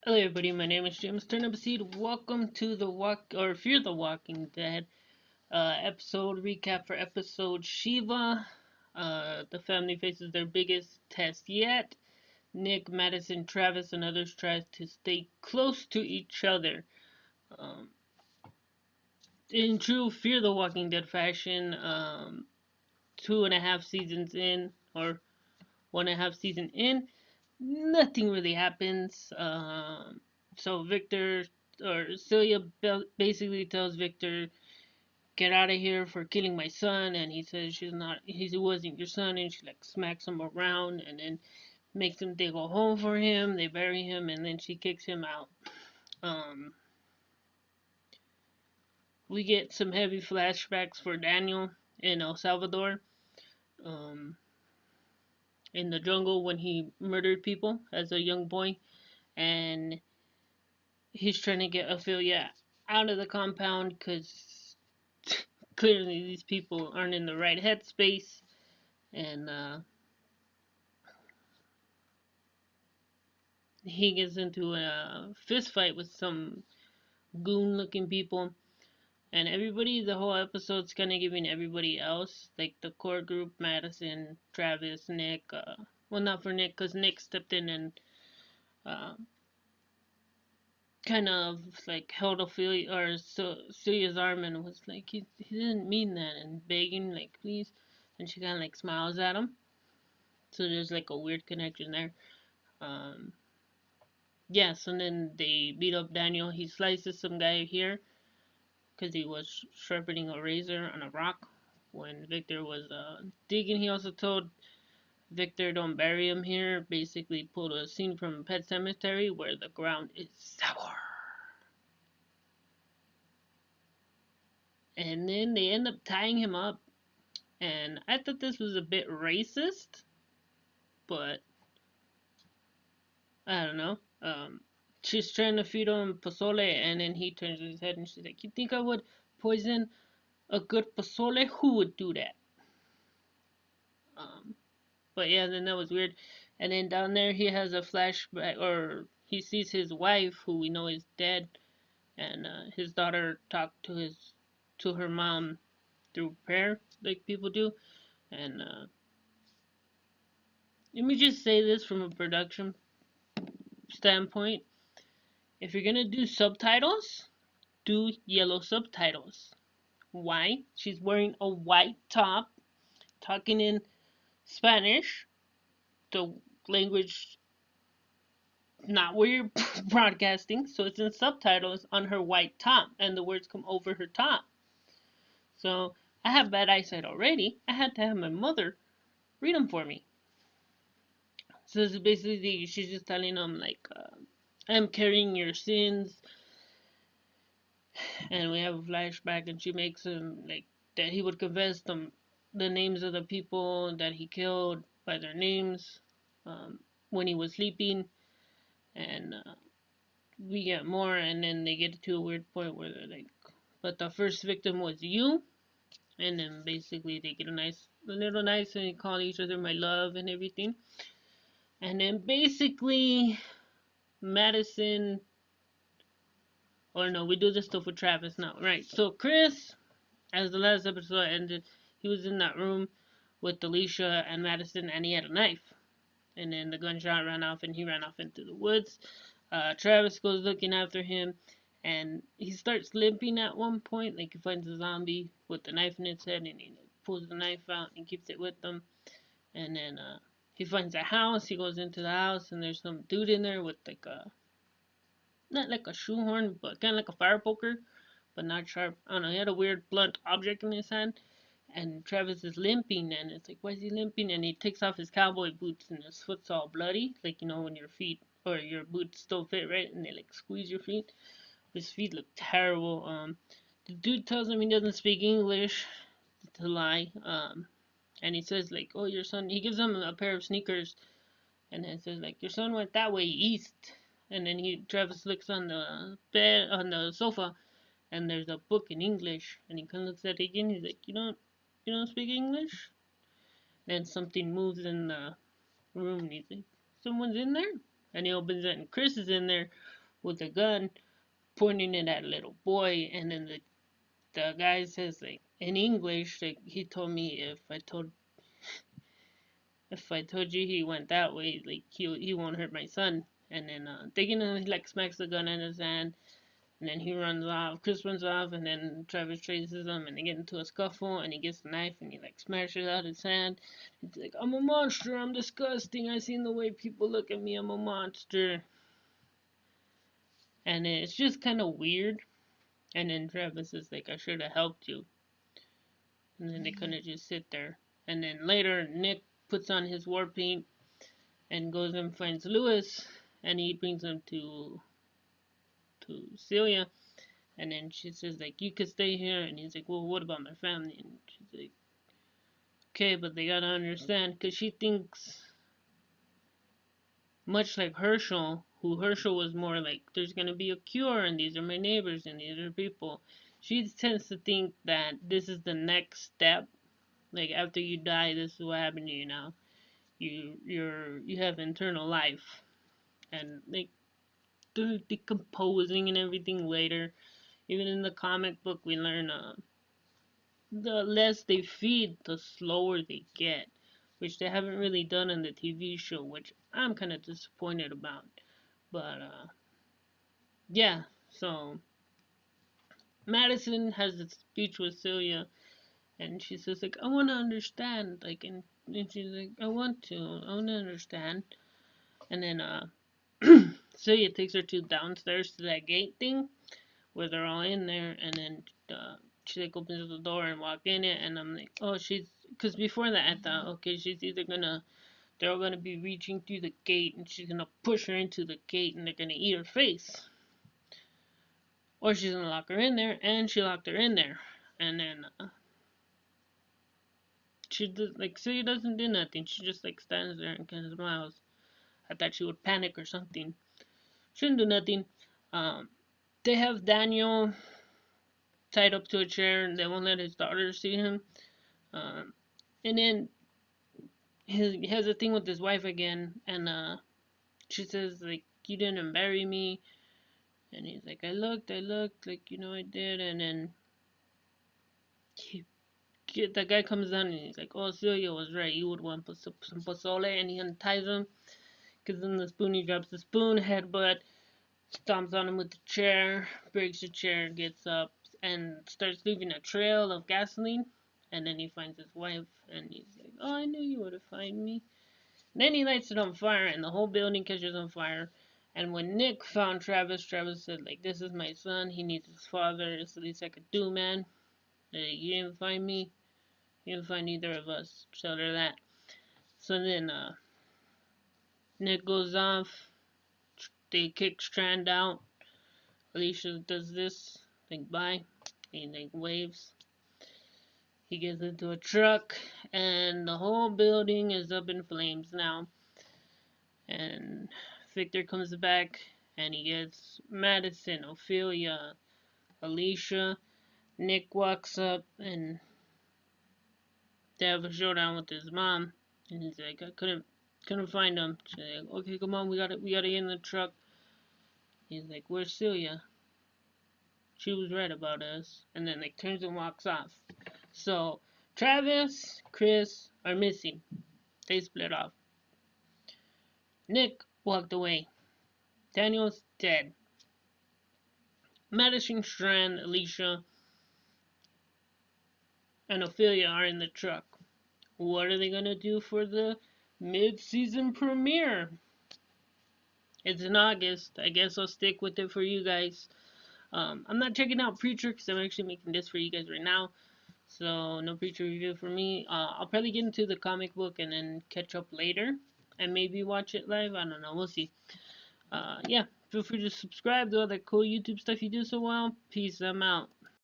Hello everybody, my name is James Turnipseed. Welcome to the Fear the Walking Dead episode recap for episode Shiva. The family faces their biggest test yet. Nick, Madison, Travis, and others try to stay close to each other. Um, in true Fear the Walking Dead fashion, 2.5 seasons in, or 1.5 season in, nothing really happens. So Victor or Celia basically tells Victor, "Get out of here for killing my son," and he says he wasn't your son, and she like smacks him around, and then makes him dig a hole for him. They bury him, and then she kicks him out. Um, we get some heavy flashbacks for Daniel in El Salvador, um, in the jungle when he murdered people as a young boy, and he's trying to get Ophelia out of the compound because clearly these people aren't in the right headspace, and he gets into a fist fight with some goon-looking people, and everybody, the whole episode's kind of giving everybody else, like the core group, Madison, Travis, Nick, well, not for Nick, because Nick stepped in and uh, kind of like held Ophelia or Celia's arm and was like, he didn't mean that, and begging like, please, and she kind of like smiles at him. So there's like a weird connection there. Um, yes, and then they beat up Daniel. He slices some guy here because he was sharpening a razor on a rock when Victor was digging. He also told Victor, don't bury him here. Basically, pulled a scene from Pet Cemetery where the ground is sour. And then they end up tying him up. And I thought this was a bit racist, but I don't know. She's trying to feed him pozole, and then he turns his head and she's like, "You think I would poison a good pozole? Who would do that?" Um, but yeah, then that was weird. And then down there, he has a flashback, or he sees his wife, who we know is dead, and his daughter talked to her mom through prayer, like people do. And let me just say this from a production standpoint: if you're gonna do subtitles, do yellow subtitles. Why? She's wearing a white top, talking in Spanish, the language not where you're broadcasting, so it's in subtitles on her white top, and the words come over her top. So I have bad eyesight already. I had to have my mother read them for me. So it's basically she's just telling them like, "I'm carrying your sins," and we have a flashback, and she makes him like that he would confess the names of the people that he killed by their names, when he was sleeping, and we get more, and then they get to a weird point where they're like, "But the first victim was you," and then basically they get a little nice, and they call each other my love and everything, and then basically Madison, or no, we do this stuff with Travis now, right? So Chris, as the last episode ended, he was in that room with Alicia and Madison, and he had a knife. And then the gunshot ran off, and he ran off into the woods. Travis goes looking after him, and he starts limping at one point. Like he finds a zombie with the knife in its head, and he pulls the knife out and keeps it with him. And then he finds a house. He goes into the house, and there's some dude in there with like a not like a shoehorn, but kind of like a fire poker, but not sharp. I don't know. He had a weird blunt object in his hand, and Travis is limping, and it's like, why is he limping? And he takes off his cowboy boots, and his foot's all bloody, like you know when your feet or your boots still fit right, and they like squeeze your feet. His feet look terrible. The dude tells him he doesn't speak English to lie. And he says like, oh, your son. He gives him a pair of sneakers, and then says like, your son went that way east. And then Travis looks on the bed on the sofa, and there's a book in English, and he kind of looks at it again. He's like, you don't speak English? Then something moves in the room, and he's like, someone's in there? And he opens it, and Chris is in there with a gun, pointing it at a little boy, and then the guy says like in English, like he told me if I told you he went that way, like he won't hurt my son. And then thinking he like smacks the gun in his hand, and then he runs off. Chris runs off, and then Travis chases him, and they get into a scuffle, and he gets the knife, and he like smashes out his hand. He's like, "I'm a monster. I'm disgusting. I seen the way people look at me. I'm a monster." And it's just kind of weird. And then Travis is like, "I should have helped you." And then they kind of just sit there. And then later, Nick puts on his war paint and goes and finds Lewis, and he brings him to Celia. And then she says like, "You could stay here," and he's like, "Well, what about my family?" And she's like, "Okay, but they gotta understand," because she thinks much like Herschel, who Herschel was more like, "There's gonna be a cure, and these are my neighbors, and these are people." She tends to think that this is the next step. Like after you die, this is what happened to you now. You have eternal life, and like they're decomposing and everything later. Even in the comic book, we learn the less they feed, the slower they get, which they haven't really done on the TV show, which I'm kind of disappointed about. But yeah, so Madison has a speech with Celia, and she says like, "I want to understand," like, and she's like, I want to understand." And then Celia takes her to downstairs to that gate thing where they're all in there, and then she like opens the door and walk in it, and I'm like, oh, because before that I thought, okay, she's either gonna, they're all gonna be reaching through the gate, and she's gonna push her into the gate, and they're gonna eat her face, or she's gonna lock her in there, and she locked her in there, and then she does like Celia doesn't do nothing, she just like stands there and kind of smiles. I thought she would panic or something. She didn't do nothing. Um, they have Daniel tied up to a chair, and they won't let his daughter see him. Um, and then he has a thing with his wife again, and she says like, "You didn't bury me," and he's like, I looked, like, I did." And then he, the guy comes down, and he's like, "Oh, Celia was right. You would want some pozole," and he unties him, gives him the spoon. He drops the spoon, headbutt, stomps on him with the chair, breaks the chair, gets up, and starts leaving a trail of gasoline. And then he finds his wife, and he's like, "Oh, I knew you would have found me." And then he lights it on fire, and the whole building catches on fire. And when Nick found Travis, Travis said, like, "This is my son. He needs his father. It's the least I could do, man. You didn't find me. You didn't find either of us. Tell her that." So then Nick goes off. They kick Strand out. Alicia does this, like, bye. He like waves. He gets into a truck, and the whole building is up in flames now. And Victor comes back, and he gets Madison, Ophelia, Alicia. Nick walks up, and they have a showdown with his mom. And he's like, "I couldn't find him." She's like, "Okay, come on, we gotta get in the truck." He's like, "Where's Celia? She was right about us." And then like turns and walks off. So Travis, Chris are missing. They split off. Nick walked away. Daniel's dead. Madison, Strand, Alicia, and Ophelia are in the truck. What are they gonna do for the mid-season premiere? It's in August. I guess I'll stick with it for you guys. I'm not checking out Preacher because I'm actually making this for you guys right now. So no Preacher review for me. I'll probably get into the comic book and then catch up later and maybe watch it live. I don't know. We'll see. Yeah. Feel free to subscribe, do all that cool YouTube stuff you do so well. Peace. I'm out.